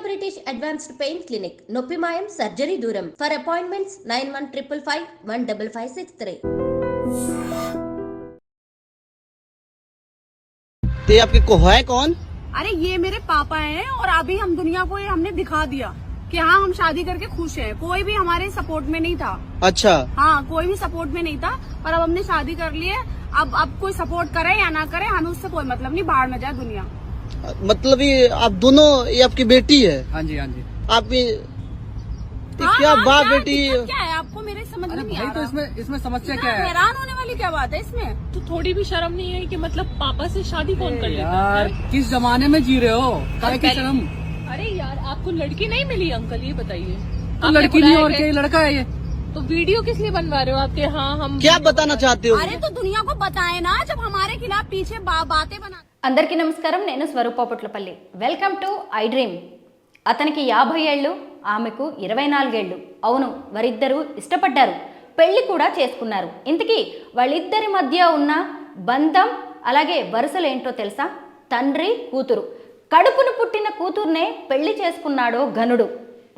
British Advanced Pain Clinic, Noppimayam Surgery Duram. For appointments 9155515563. ते आपके को है कौन? अरे ये मेरे पापा हैं और अभी हम दुनिया को ये हमने दिखा दिया कि हाँ हम शादी करके खुश हैं। कोई भी हमारे सपोर्ट में नहीं था। अच्छा। हाँ कोई भी सपोर्ट में नहीं था, पर अब हमने शादी कर ली है। अब कोई सपोर्ट करे या ना करे हमें उससे कोई मतलब नहीं, बाहर में जाए दुनिया। मतलब ये आप दोनों, ये आपकी बेटी है? हाँ जी हाँ जी। आप क्या बाप बेटी? क्या है आपको मेरे समझ में नहीं आ रहा। तो इसमें समस्या क्या है? हैरान होने वाली क्या बात है इसमें? तो थोड़ी भी शर्म नहीं है कि मतलब पापा से शादी कौन कर लेता यार है? किस जमाने में जी रहे हो? काय की शर्म? अरे यार आपको लड़की नहीं मिली अंकल, ये बताइए। तो लड़की नहीं और क्या, लड़का है ये? तो वीडियो किस लिए बनवा रहे हो आपके? हाँ हम क्या बताना चाहते हो? अरे तो दुनिया को बताए ना, जब हमारे खिलाफ पीछे बातें बना। అందరికీ నమస్కారం, నేను Swaroopa Potlapalli. Welcome to I Dream. అతనికి 50 ఏళ్ళు, ఆమెకు 24 ఏళ్ళు. అవును, వారిద్దరూ ఇష్టపడ్డారు, పెళ్లి కూడా చేసుకున్నారు. ఇంతకీ వాళ్ళిద్దరి మధ్య ఉన్న బంధం అలాగే వరుసలేంటో తెలుసా? తండ్రి కూతురు. కడుపును పుట్టిన కూతుర్నే పెళ్లి చేసుకున్నాడో ఘనుడు.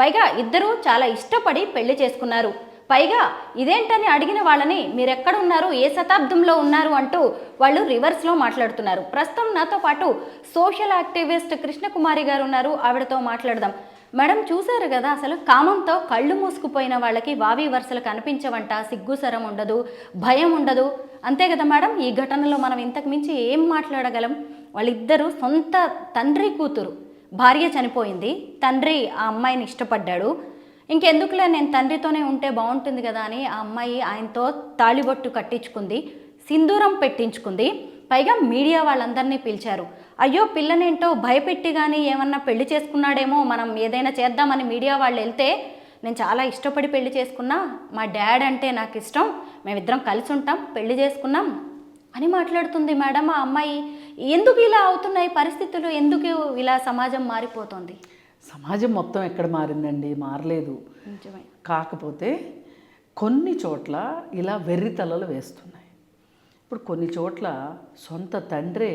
పైగా ఇద్దరూ చాలా ఇష్టపడి పెళ్లి చేసుకున్నారు. పైగా ఇదేంటని అడిగిన వాళ్ళని మీరెక్కడున్నారు, ఏ శతాబ్దంలో ఉన్నారు అంటూ వాళ్ళు రివర్స్లో మాట్లాడుతున్నారు. ప్రస్తుతం నాతో పాటు సోషల్ యాక్టివిస్ట్ కృష్ణకుమారి గారు ఉన్నారు, ఆవిడతో మాట్లాడదాం. మేడం, చూశారు కదా, అసలు కామంతో కళ్ళు మూసుకుపోయిన వాళ్ళకి వావి వరుసలు కనిపించవంట, సిగ్గుసరం ఉండదు, భయం ఉండదు, అంతే కదా మేడం? ఈ ఘటనలో మనం ఇంతకు మించి ఏం మాట్లాడగలం? వాళ్ళిద్దరూ సొంత తండ్రి కూతురు. భార్య చనిపోయింది, తండ్రి ఆ అమ్మాయిని ఇష్టపడ్డాడు. ఇంకెందుకులే, నేను తండ్రితోనే ఉంటే బాగుంటుంది కదా అని ఆ అమ్మాయి ఆయనతో తాళిబొట్టు కట్టించుకుంది, సింధూరం పెట్టించుకుంది. పైగా మీడియా వాళ్ళందరినీ పిలిచారు. అయ్యో పిల్లనేంటో భయపెట్టి కానీ ఏమన్నా పెళ్లి చేసుకున్నాడేమో, మనం ఏదైనా చేద్దామని మీడియా వాళ్ళు వెళ్తే, నేను చాలా ఇష్టపడి పెళ్లి చేసుకున్నా, మా డాడ్ అంటే నాకు ఇష్టం, మేమిద్దరం కలిసి ఉంటాం, పెళ్లి చేసుకున్నాం అని మాట్లాడుతుంది. మేడం, ఆ అమ్మాయి ఎందుకు ఇలా అవుతున్నాయి పరిస్థితులు? ఎందుకు ఇలా సమాజం మారిపోతుంది? సమాజం మొత్తం ఎక్కడ మారిందండి? మారలేదు. కాకపోతే కొన్ని చోట్ల ఇలా వెర్రి తలలు వేస్తున్నాయి. ఇప్పుడు కొన్ని చోట్ల సొంత తండ్రే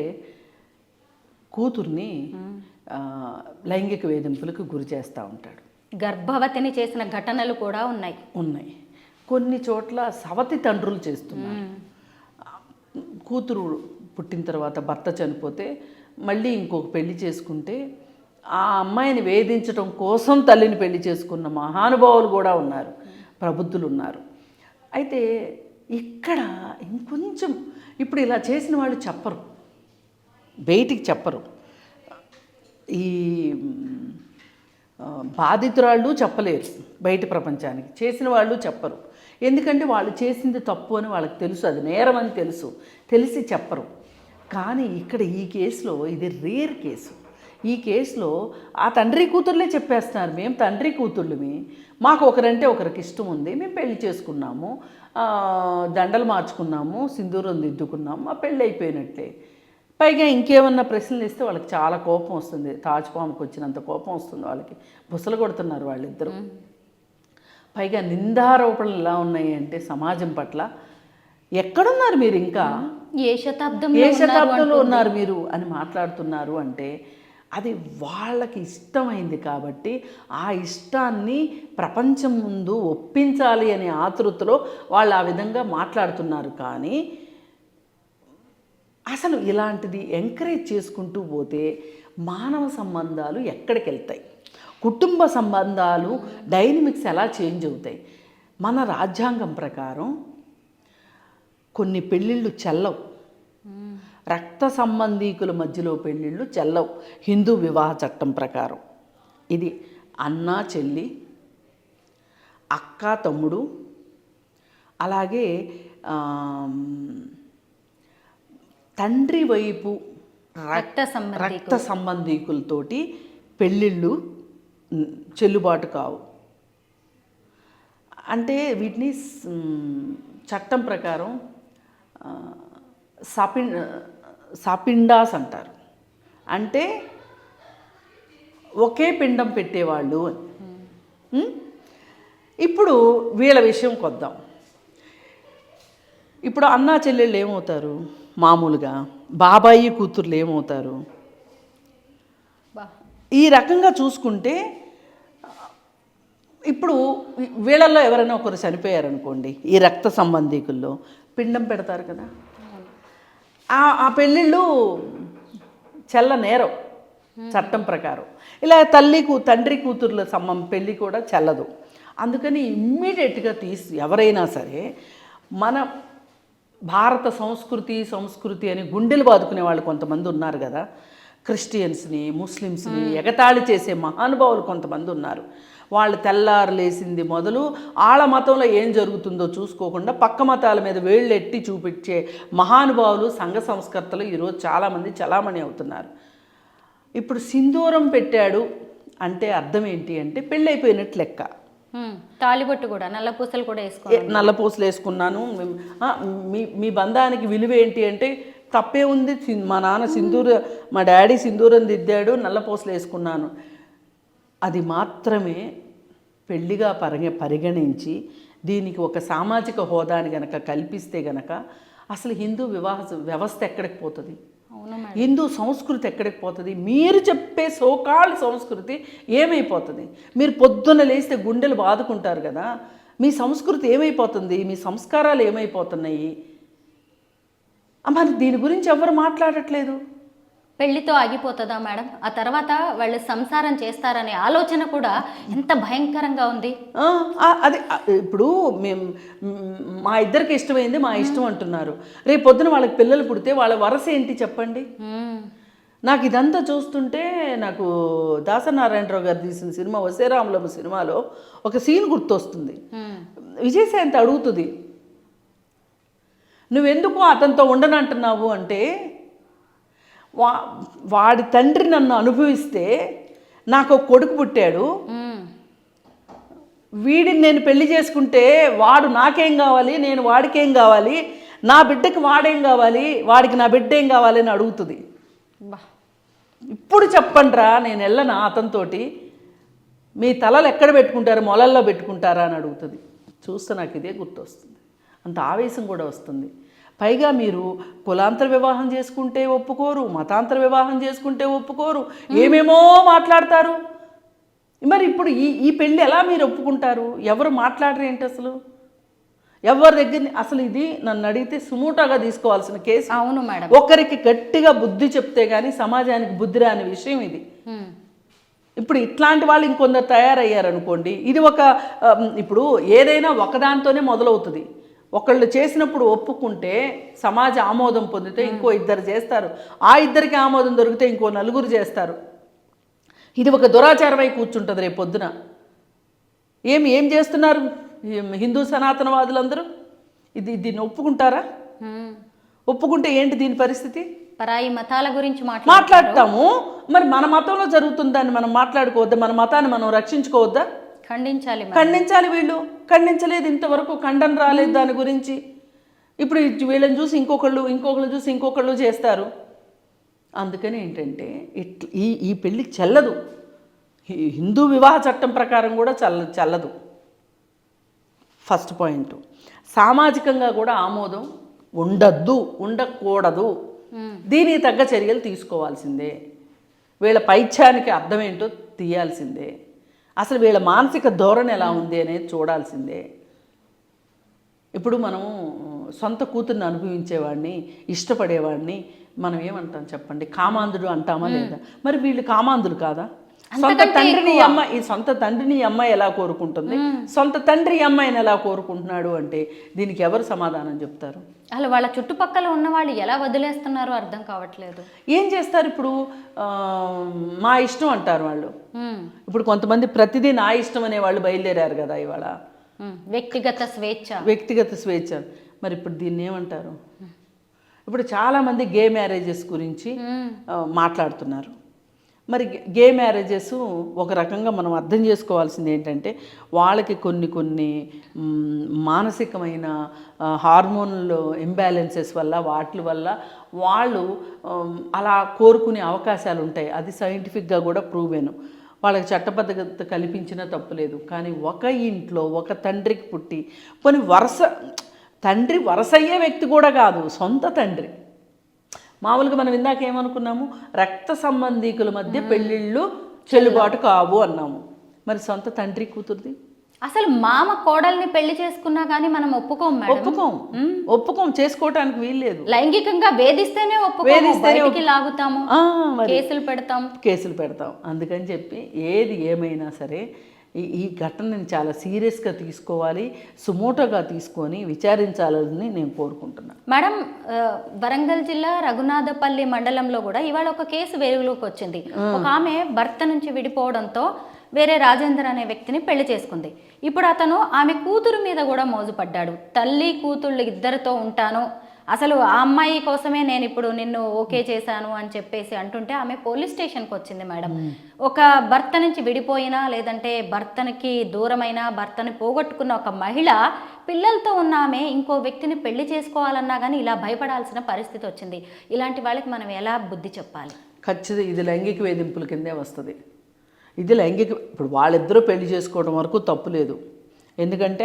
కూతుర్ని లైంగిక వేధింపులకు గురి చేస్తూ ఉంటాడు. గర్భవతిని చేసిన ఘటనలు కూడా ఉన్నాయి. కొన్ని చోట్ల సవతి తండ్రులు చేస్తున్నారు. కూతురు పుట్టిన తర్వాత భర్త చనిపోతే మళ్ళీ ఇంకొక పెళ్లి చేసుకుంటే ఆ అమ్మాయిని వేధించడం కోసం తల్లిని పెళ్లి చేసుకున్న మహానుభావులు కూడా ఉన్నారు, ప్రబుద్ధులు ఉన్నారు. అయితే ఇక్కడ ఇంకొంచెం ఇప్పుడు ఇలా చేసిన వాళ్ళు చెప్పరు, బయటికి చెప్పరు. ఈ బాధితురాళ్ళు చెప్పలేరు బయట ప్రపంచానికి, చేసిన వాళ్ళు చెప్పరు. ఎందుకంటే వాళ్ళు చేసింది తప్పు అని వాళ్ళకి తెలుసు, అది నేరం అని తెలిసి చెప్పరు. కానీ ఇక్కడ ఈ కేసులో ఇది రేర్ కేసు. ఈ కేసులో ఆ తండ్రి కూతుర్లే చెప్పేస్తున్నారు, మేము తండ్రి కూతుర్లమి, మాకు ఒకరంటే ఒకరికి ఇష్టం ఉంది, మేము పెళ్లి చేసుకున్నాము, దండలు మార్చుకున్నాము, సింధూరం దిద్దుకున్నాము, మా పెళ్ళి అయిపోయినట్లే. పైగా ఇంకేమన్నా ప్రశ్నలు ఇస్తే వాళ్ళకి చాలా కోపం వస్తుంది, తాచుపాముకు వచ్చినంత కోపం వస్తుంది వాళ్ళకి. బుసలు కొడుతున్నారు వాళ్ళిద్దరూ. పైగా నిందారోపణలు ఎలా ఉన్నాయి అంటే సమాజం పట్ల, ఎక్కడున్నారు మీరు, ఇంకా ఏ శతాబ్దంలో ఉన్నారు మీరు అని మాట్లాడుతున్నారు. అంటే అది వాళ్ళకి ఇష్టమైంది కాబట్టి ఆ ఇష్టాన్ని ప్రపంచం ముందు ఒప్పించాలి అనే ఆతృతలో వాళ్ళు ఆ విధంగా మాట్లాడుతున్నారు. కానీ అసలు ఇలాంటిది ఎంకరేజ్ చేసుకుంటూ పోతే మానవ సంబంధాలు ఎక్కడికి వెళ్తాయి, కుటుంబ సంబంధాలు డైనమిక్స్ ఎలా చేంజ్ అవుతాయి? మన రాజ్యాంగం ప్రకారం కొన్ని పెళ్ళిళ్ళు చెల్లవు, రక్త సంబంధీకుల మధ్యలో పెళ్ళిళ్ళు చెల్లవు హిందూ వివాహ చట్టం ప్రకారం. ఇది అన్న చెల్లి, అక్క తమ్ముడు, అలాగే తండ్రి వైపు రక్త సంబంధీకులతోటి పెళ్ళిళ్ళు చెల్లుబాటు కావు. అంటే వీటిని చట్టం ప్రకారం సపిండాస్ అంటారు. అంటే ఒకే పిండం పెట్టేవాళ్ళు అని. ఇప్పుడు వీళ్ళ విషయం కొద్దాం. ఇప్పుడు అన్నా చెల్లెళ్ళు ఏమవుతారు? మామూలుగా బాబాయి కూతుర్లు ఏమవుతారు? ఈ రకంగా చూసుకుంటే ఇప్పుడు వీళ్ళల్లో ఎవరైనా ఒకరు చనిపోయారనుకోండి, ఈ రక్త సంబంధీకుల్లో పిండం పెడతారు కదా, ఆ పెళ్ళిళ్ళు చెల్ల నేరం చట్టం ప్రకారం. ఇలా తండ్రి కూతుర్ల పెళ్ళి కూడా చెల్లదు. అందుకని ఇమ్మీడియట్గా ఎవరైనా సరే మన భారత సంస్కృతి అని గుండెలు బాదుకునే వాళ్ళు కొంతమంది ఉన్నారు కదా, క్రిస్టియన్స్ని ముస్లిమ్స్ని ఎగతాళి చేసే మహానుభావులు కొంతమంది ఉన్నారు. వాళ్ళు తెల్లారు లేసింది మొదలు ఆళ్ళ మతంలో ఏం జరుగుతుందో చూసుకోకుండా పక్క మతాల మీద వేళ్ళెట్టి చూపించే మహానుభావులు సంఘ సంస్కర్తలు ఈరోజు చాలామంది చలామణి అవుతున్నారు. ఇప్పుడు సింధూరం పెట్టాడు అంటే అర్థం ఏంటి అంటే పెళ్ళైపోయినట్లు లెక్క. తాలిబొట్టు కూడా నల్లపూసలు కూడా నల్లపూసలు వేసుకున్నాను, మీ బంధానికి విలువ ఏంటి అంటే తప్పే ఉంది, మా నాన్న మా డాడీ సింధూరం దిద్దాడు, నల్లపూసలు వేసుకున్నాను, అది మాత్రమే పెళ్ళిగా పరిగణించి దీనికి ఒక సామాజిక హోదాని గనక కల్పిస్తే గనక అసలు హిందూ వివాహ వ్యవస్థ ఎక్కడికి పోతుంది, హిందూ సంస్కృతి ఎక్కడికి పోతుంది, మీరు చెప్పే సోకాళ్ళ సంస్కృతి ఏమైపోతుంది? మీరు పొద్దున్న లేస్తే గుండెలు బాదుకుంటారు కదా, మీ సంస్కృతి ఏమైపోతుంది, మీ సంస్కారాలు ఏమైపోతున్నాయి? మరి దీని గురించి ఎవరు మాట్లాడట్లేదు. పెళ్లితో ఆగిపోతుందా మేడం? ఆ తర్వాత వాళ్ళు సంసారం చేస్తారనే ఆలోచన కూడా ఎంత భయంకరంగా ఉంది. అది ఇప్పుడు మేము మా ఇద్దరికి ఇష్టమైంది మా ఇష్టం అంటున్నారు, రేపు పొద్దున వాళ్ళకి పిల్లలు పుడితే వాళ్ళ వరస ఏంటి చెప్పండి? నాకు ఇదంతా చూస్తుంటే నాకు దాసనారాయణరావు గారు తీసిన సినిమా వసేరాములమ్మ సినిమాలో ఒక సీన్ గుర్తొస్తుంది. విజయశాంతి అడుగుతుంది, నువ్వెందుకు అతనితో ఉండనంటున్నావు అంటే, వాడి తండ్రి నన్ను అనుభవిస్తే నాకు కొడుకు పుట్టాడు, వీడిని నేను పెళ్లి చేసుకుంటే వాడు నాకేం కావాలి, నేను వాడికేం కావాలి, నా బిడ్డకి వాడేం కావాలి, వాడికి నా బిడ్డ ఏం కావాలి అని అడుగుతుంది. ఇప్పుడు చెప్పండిరా నేను వెళ్ళనా అతనితోటి, మీ తలలు ఎక్కడ పెట్టుకుంటారు, మొలల్లో పెట్టుకుంటారా అని అడుగుతుంది. చూస్తే నాకు ఇదే గుర్తొస్తుంది, అంత ఆవేశం కూడా వస్తుంది. పైగా మీరు కులాంతర వివాహం చేసుకుంటే ఒప్పుకోరు, మతాంతర వివాహం చేసుకుంటే ఒప్పుకోరు, ఏమేమో మాట్లాడతారు. మరి ఇప్పుడు ఈ పెళ్ళి ఎలా మీరు ఒప్పుకుంటారు? ఎవరు మాట్లాడరు ఏంటి అసలు? ఎవరి దగ్గర అసలు ఇది నన్ను అడిగితే సుమూటాగా తీసుకోవాల్సిన కేసు. అవును మేడం. ఒకరికి గట్టిగా బుద్ధి చెప్తే కానీ సమాజానికి బుద్ధి రాని విషయం ఇది. ఇప్పుడు ఇట్లాంటి వాళ్ళు ఇంకొందరు తయారయ్యారనుకోండి, ఇది ఇప్పుడు ఏదైనా ఒకదాంతోనే మొదలవుతుంది. ఒకళ్ళు చేసినప్పుడు ఒప్పుకుంటే సమాజ ఆమోదం పొందితే ఇంకో ఇద్దరు చేస్తారు, ఆ ఇద్దరికి ఆమోదం దొరికితే ఇంకో నలుగురు చేస్తారు. ఇది ఒక దురాచారమై కూర్చుంటుంది రేపు పొద్దున. ఏం చేస్తున్నారు హిందూ సనాతనవాదులందరూ? దీన్ని ఒప్పుకుంటారా? ఒప్పుకుంటే ఏంటి దీని పరిస్థితి? పరాయి మతాల గురించి మాట్లాడతాము. మరి మన మతంలో జరుగుతుందని మనం మాట్లాడుకోవద్దా? మన మతాన్ని మనం రక్షించుకోవద్దా? ఖండించాలి. వీళ్ళు ఖండించలేదు, ఇంతవరకు ఖండన రాలేదు దాని గురించి. ఇప్పుడు వీళ్ళని చూసి ఇంకొకళ్ళు చూసి ఇంకొకళ్ళు చేస్తారు. అందుకని ఏంటంటే ఈ పెళ్ళి చెల్లదు, హిందూ వివాహ చట్టం ప్రకారం కూడా చెల్లదు. First point. సామాజికంగా కూడా ఆమోదం ఉండకూడదు. దీనికి తగ్గ చర్యలు తీసుకోవాల్సిందే. వీళ్ళ పైత్యానికి అర్థం ఏంటో తీయాల్సిందే. అసలు వీళ్ళ మానసిక ధోరణి ఎలా ఉంది అనేది చూడాల్సిందే. ఇప్పుడు మనము సొంత కూతుర్ని అనుభవించేవాడిని, ఇష్టపడేవాడిని మనం ఏమంటాం చెప్పండి? కామాంధుడు అంటామా లేదా? మరి వీళ్ళు కామాంధులు కాదా? సొంత తండ్రిని అమ్మాయి ఎలా కోరుకుంటుంది, సొంత తండ్రి అమ్మాయిని ఎలా కోరుకుంటున్నాడు అంటే దీనికి ఎవరు సమాధానం చెప్తారు? అసలు వాళ్ళ చుట్టుపక్కల ఉన్న వాళ్ళు ఎలా వదిలేస్తున్నారో అర్థం కావట్లేదు. ఏం చేస్తారు ఇప్పుడు? మా ఇష్టం అంటారు వాళ్ళు. ఇప్పుడు కొంతమంది ప్రతిదీ నా ఇష్టం అనే వాళ్ళు బయలుదేరారు కదా ఇవాళ. వ్యక్తిగత స్వేచ్ఛ. మరి ఇప్పుడు దీన్ని ఏమంటారు? ఇప్పుడు చాలామంది గే మ్యారేజెస్ గురించి మాట్లాడుతున్నారు. మరి గే మ్యారేజెస్ ఒక రకంగా మనం అర్థం చేసుకోవాల్సింది ఏంటంటే వాళ్ళకి కొన్ని మానసికమైన హార్మోన్ల ఇంబ్యాలెన్సెస్ వల్ల వాటి వల్ల వాళ్ళు అలా కోరుకునే అవకాశాలు ఉంటాయి. అది సైంటిఫిక్గా కూడా ప్రూవెను. వాళ్ళకి చట్టబద్ధత కల్పించిన తప్పులేదు. కానీ ఒక ఇంట్లో ఒక తండ్రికి పుట్టి తండ్రి వరసయ్యే వ్యక్తి కూడా కాదు, సొంత తండ్రి. మామూలుగా మనం ఇందాక ఏమనుకున్నాము, రక్త సంబంధీకుల మధ్య పెళ్ళిళ్ళు చెల్లుబాటు కావు అన్నాము. మరి సొంత తండ్రి కూతురుది అసలు మామ కోడల్ని పెళ్లి చేసుకున్నా కానీ మనం ఒప్పుకోం మేడం. ఒప్పుకోం చేసుకోవటానికి వీల్లేదు. లైంగికంగా వేధిస్తేనే ఒప్పుకోము, బయటికి లాగుతాము, కేసులు పెడతాం. అందుకని చెప్పి ఏది ఏమైనా సరే ఈ ఘటనని చాలా సీరియస్గా తీసుకోవాలి, సుమోటోగా తీసుకొని విచారించాలని నేను కోరుకుంటున్నాను. మేడం, వరంగల్ జిల్లా రఘునాథపల్లి మండలంలో కూడా ఇవాళ ఒక కేసు వెలుగులోకి వచ్చింది. ఒక ఆమె భర్త నుంచి విడిపోవడంతో వేరే రాజేందర్ అనే వ్యక్తిని పెళ్లి చేసుకుంది. ఇప్పుడు అతను ఆమె కూతురు మీద కూడా మోజుపడ్డాడు. తల్లి కూతుళ్ళు ఇద్దరితో ఉంటాను, అసలు ఆ అమ్మాయి కోసమే నేను ఇప్పుడు నిన్ను ఓకే చేశాను అని చెప్పేసి అంటుంటే ఆమె పోలీస్ స్టేషన్కి వచ్చింది మేడం. ఒక భర్త నుంచి విడిపోయినా లేదంటే భర్తనికి దూరమైన భర్తని పోగొట్టుకున్న ఒక మహిళ పిల్లలతో ఉన్న ఆమె ఇంకో వ్యక్తిని పెళ్లి చేసుకోవాలన్నా కానీ ఇలా భయపడాల్సిన పరిస్థితి వచ్చింది. ఇలాంటి వాళ్ళకి మనం ఎలా బుద్ధి చెప్పాలి? ఖచ్చితంగా ఇది లైంగిక వేధింపుల కిందే వస్తుంది. ఇది లైంగిక, ఇప్పుడు వాళ్ళిద్దరూ పెళ్లి చేసుకోవడం వరకు తప్పు లేదు. ఎందుకంటే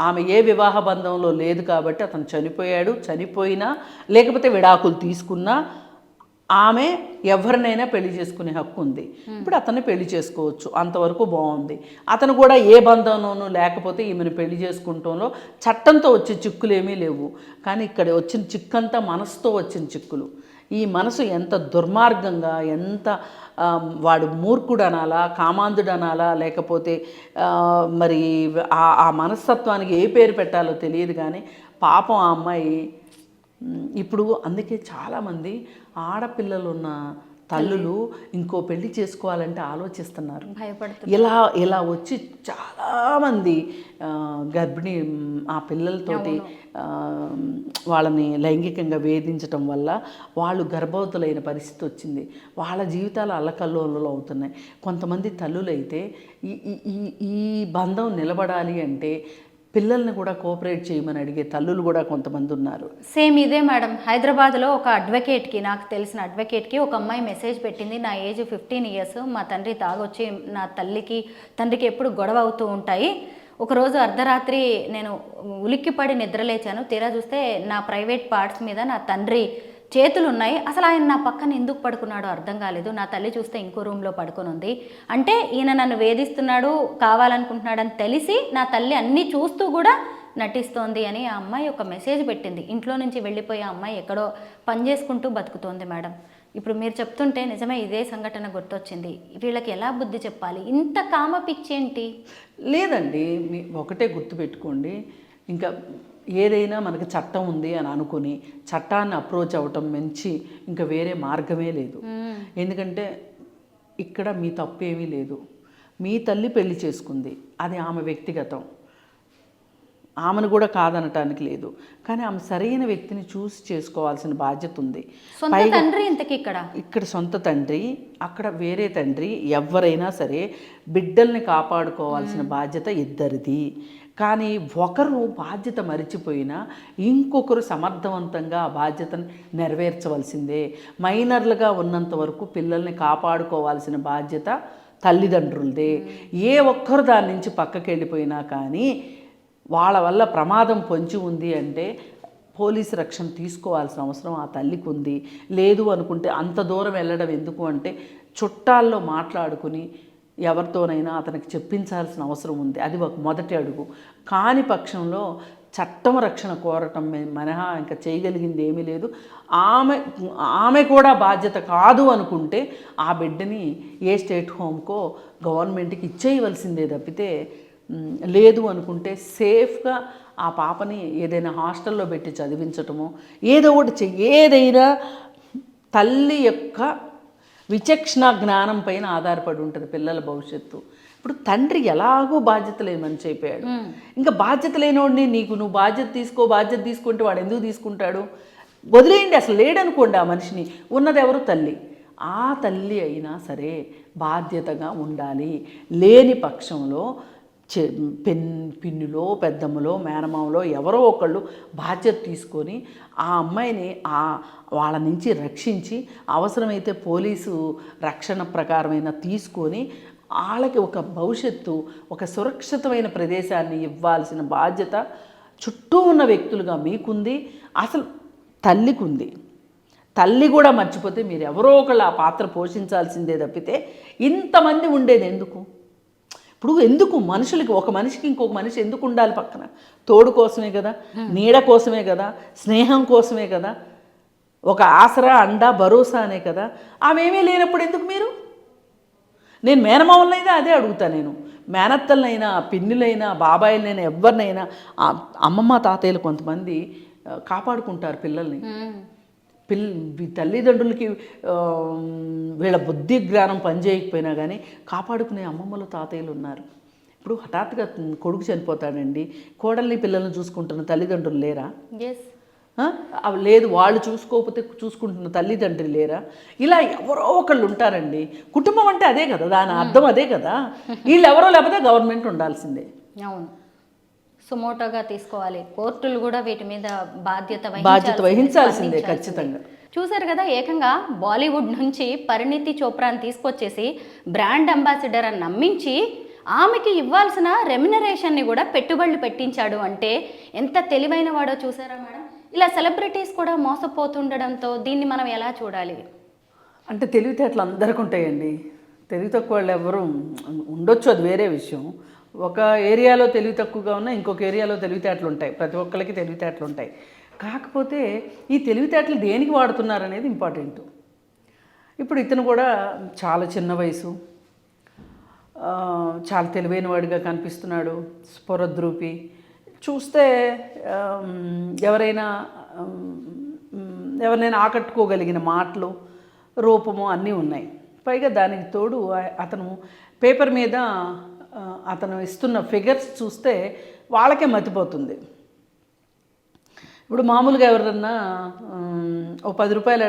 ఆమె ఏ వివాహ బంధంలో లేదు కాబట్టి అతను చనిపోయాడు. చనిపోయినా లేకపోతే విడాకులు తీసుకున్నా ఆమె ఎవరినైనా పెళ్లి చేసుకునే హక్కు ఉంది. ఇప్పుడు అతన్ని పెళ్లి చేసుకోవచ్చు, అంతవరకు బాగుంది. అతను కూడా ఏ బంధంలోనూ లేకపోతే ఈమెను పెళ్లి చేసుకుంటంలో చట్టంతో వచ్చే చిక్కులు ఏమీ లేవు. కానీ ఇక్కడ వచ్చిన చిక్కంతా మనసుతో వచ్చిన చిక్కులు. ఈ మనసు ఎంత దుర్మార్గంగా, ఎంత వాడు మూర్ఖుడు అనాలా, కామాంధుడు అనాలా, లేకపోతే మరి ఆ మనస్తత్వానికి ఏ పేరు పెట్టాలో తెలియదు. కానీ పాపం ఆ అమ్మాయి ఇప్పుడు అందుకే చాలామంది ఆడపిల్లలు ఉన్న తల్లులు ఇంకో పెళ్లి చేసుకోవాలంటే ఆలోచిస్తున్నారు, భయపడుతున్నారు. ఇలా వచ్చి చాలామంది గర్భిణీ ఆ పిల్లలతోటి వాళ్ళని లైంగికంగా వేధించటం వల్ల వాళ్ళు గర్భవతులైన పరిస్థితి వచ్చింది. వాళ్ళ జీవితాలు అల్లకల్లోలు అవుతున్నాయి. కొంతమంది తల్లులైతే ఈ బంధం నిలబడాలి అంటే పిల్లల్ని కూడా కోఆపరేట్ చేయమని అడిగే తల్లులు కూడా కొంతమంది ఉన్నారు. సేమ్ ఇదే మేడం, హైదరాబాద్లో ఒక అడ్వకేట్కి, నాకు తెలిసిన అడ్వకేట్కి ఒక అమ్మాయి మెసేజ్ పెట్టింది. నా ఏజ్ 15 years, మా తండ్రి తాగొచ్చి నా తండ్రికి ఎప్పుడు గొడవ అవుతూ ఉంటాయి. ఒకరోజు అర్ధరాత్రి నేను ఉలిక్కిపడి నిద్రలేచాను. తీరా చూస్తే నా ప్రైవేట్ పార్ట్స్ మీద నా తండ్రి చేతులు ఉన్నాయి. అసలు ఆయన నా పక్కన ఎందుకు పడుకున్నాడో అర్థం కాలేదు. నా తల్లి చూస్తే ఇంకో రూమ్లో పడుకొని ఉంది. అంటే ఈయన నన్ను వేధిస్తున్నాడు, కావాలనుకుంటున్నాడని తెలిసి నా తల్లి అన్నీ చూస్తూ కూడా నటిస్తోంది అని ఆ అమ్మాయి ఒక మెసేజ్ పెట్టింది. ఇంట్లో నుంచి వెళ్ళిపోయే అమ్మాయి ఎక్కడో పని చేసుకుంటూ బతుకుతోంది మేడం. ఇప్పుడు మీరు చెప్తుంటే నిజమే ఇదే సంఘటన గుర్తొచ్చింది. వీళ్ళకి ఎలా బుద్ధి చెప్పాలి? ఇంత కామ పిచ్చేంటి? లేదండి, ఒకటే గుర్తుపెట్టుకోండి, ఇంకా ఏదైనా మనకి చట్టం ఉంది అని అనుకుని చట్టాన్ని అప్రోచ్ అవ్వటం మంచి, ఇంకా వేరే మార్గమే లేదు. ఎందుకంటే ఇక్కడ మీ తప్పు ఏమీ లేదు. మీ తల్లి పెళ్లి చేసుకుంది, అది ఆమె వ్యక్తిగతం, ఆమెను కూడా కాదనటానికి లేదు. కానీ ఆమె సరైన వ్యక్తిని చూసి చేసుకోవాల్సిన బాధ్యత ఉంది. ఇక్కడ సొంత తండ్రి, అక్కడ వేరే తండ్రి, ఎవరైనా సరే బిడ్డల్ని కాపాడుకోవాల్సిన బాధ్యత ఇద్దరిది. కానీ ఒకరు బాధ్యత మరిచిపోయినా ఇంకొకరు సమర్థవంతంగా ఆ బాధ్యతను నెరవేర్చవలసిందే. మైనర్లుగా ఉన్నంత వరకు పిల్లల్ని కాపాడుకోవాల్సిన బాధ్యత తల్లిదండ్రులదే. ఏ ఒక్కరు దాని నుంచి పక్కకి వెళ్ళిపోయినా కానీ వాళ్ళ వల్ల ప్రమాదం పొంచి ఉంది అంటే పోలీసు రక్షణ తీసుకోవాల్సిన అవసరం ఆ తల్లికి ఉంది. లేదు అనుకుంటే అంత దూరం వెళ్ళడం ఎందుకు అంటే చుట్టాల్లో మాట్లాడుకుని ఎవరితోనైనా అతనికి చెప్పించాల్సిన అవసరం ఉంది. అది ఒక మొదటి అడుగు. కాని పక్షంలో చట్టం రక్షణ కోరటం మినహా ఇంకా చేయగలిగింది ఏమీ లేదు. ఆమె కూడా బాధ్యత కాదు అనుకుంటే ఆ బిడ్డని ఏ స్టేట్ హోమ్కో గవర్నమెంట్కి ఇచ్చేయవలసిందే తప్పితే, లేదు అనుకుంటే సేఫ్గా ఆ పాపని ఏదైనా హాస్టల్లో పెట్టి చదివించటమో ఏదో ఒకటి ఏదైనా తల్లి యొక్క విచక్షణ జ్ఞానం పైన ఆధారపడి ఉంటుంది పిల్లల భవిష్యత్తు. ఇప్పుడు తండ్రి ఎలాగో బాధ్యత లేని మనిషి అయిపోయాడు. ఇంకా బాధ్యత లేనివాడిని నువ్వు బాధ్యత తీసుకుంటే వాడు ఎందుకు తీసుకుంటాడు? వదిలేయండి, అసలు లేడనుకోండి ఆ మనిషిని. ఉన్నది ఎవరు? తల్లి. ఆ తల్లి అయినా సరే బాధ్యతగా ఉండాలి. లేని పక్షంలో పిన్నులో, పెద్దమ్మలో, మేనమామలో ఎవరో ఒకళ్ళు బాధ్యత తీసుకొని ఆ అమ్మాయిని వాళ్ళ నుంచి రక్షించి అవసరమైతే పోలీసు రక్షణ ప్రకారమైన తీసుకొని వాళ్ళకి ఒక భవిష్యత్తు, ఒక సురక్షితమైన ప్రదేశాన్ని ఇవ్వాల్సిన బాధ్యత చుట్టూ ఉన్న వ్యక్తులుగా మీకుంది, అసలు తల్లికి ఉంది. తల్లి కూడా మర్చిపోతే మీరు ఎవరో ఒకళ్ళు ఆ పాత్ర పోషించాల్సిందే తప్పితే ఇంతమంది ఉండేది ఎందుకు? ఇప్పుడు ఎందుకు మనుషులకి, ఒక మనిషికి ఇంకొక మనిషి ఎందుకు ఉండాలి పక్కన? తోడు కోసమే కదా, నీడ కోసమే కదా, స్నేహం కోసమే కదా, ఒక ఆసరా అండ భరోసా అనే కదా. ఆమెమీ లేనప్పుడు ఎందుకు మీరు? నేను మేనమామలనైనా అదే అడుగుతా. నేను మేనత్తలనైనా, పిన్నులైనా, బాబాయిలనైనా, ఎవరినైనా అమ్మమ్మ తాతయ్యలు కొంతమంది కాపాడుకుంటారు పిల్లల్ని. తల్లిదండ్రులకి వీళ్ళ బుద్ధి జ్ఞానం పనిచేయకపోయినా కానీ కాపాడుకునే అమ్మమ్మలు తాతయ్యలు ఉన్నారు. ఇప్పుడు హఠాత్తుగా కొడుకు చనిపోతాడండి, కోడల్ని పిల్లల్ని చూసుకుంటున్న తల్లిదండ్రులు లేరా? లేదు, వాళ్ళు చూసుకోకపోతే చూసుకుంటున్న తల్లిదండ్రులు లేరా? ఇలా ఎవరో ఒకళ్ళు ఉంటారండి. కుటుంబం అంటే అదే కదా, దాని అర్థం అదే కదా. వీళ్ళు ఎవరో లేకపోతే గవర్నమెంట్ ఉండాల్సిందే. అవును, సుమోటోగా తీసుకోవాలి. కోర్టులు కూడా వీటి మీద బాధ్యత వహించాల్సిందే ఖచ్చితంగా. చూశారు కదా, ఏకంగా బాలీవుడ్ నుంచి పరిణీతి చోప్రాని తీసుకొచ్చేసి బ్రాండ్ అంబాసిడర్ అని నమ్మించి ఆమెకి ఇవ్వాల్సిన రెమ్యునరేషన్ని కూడా పెట్టుబడులు పెట్టించాడు. అంటే ఎంత తెలివైన వాడో చూసారా మేడం? ఇలా సెలబ్రిటీస్ కూడా మోసపోతుండడంతో దీన్ని మనం ఎలా చూడాలి? అంటే తెలివితేటలు అందరికీ ఉంటాయండి. తెలివి తక్కువ వాళ్ళు ఎవరు ఉండొచ్చు, అది వేరే విషయం. ఒక ఏరియాలో తెలివి తక్కువగా ఉన్నా ఇంకొక ఏరియాలో తెలివితేటలు ఉంటాయి. ప్రతి ఒక్కరికి తెలివితేటలు ఉంటాయి. కాకపోతే ఈ తెలివితేటలు దేనికి వాడుతున్నారు అనేది ఇంపార్టెంట్. ఇప్పుడు ఇతను కూడా చాలా చిన్న వయసు, చాలా తెలివైన వాడిగా కనిపిస్తున్నాడు, స్ఫురద్రూపి. చూస్తే ఎవరైనా ఆకట్టుకోగలిగిన మాటలు, రూపము అన్నీ ఉన్నాయి. పైగా దానికి తోడు అతను పేపర్ మీద అతను ఇస్తున్న ఫిగర్స్ చూస్తే వాళ్ళకే మతిపోతుంది. ఇప్పుడు మామూలుగా ఎవరన్నా ఓ 10 రూపాయలు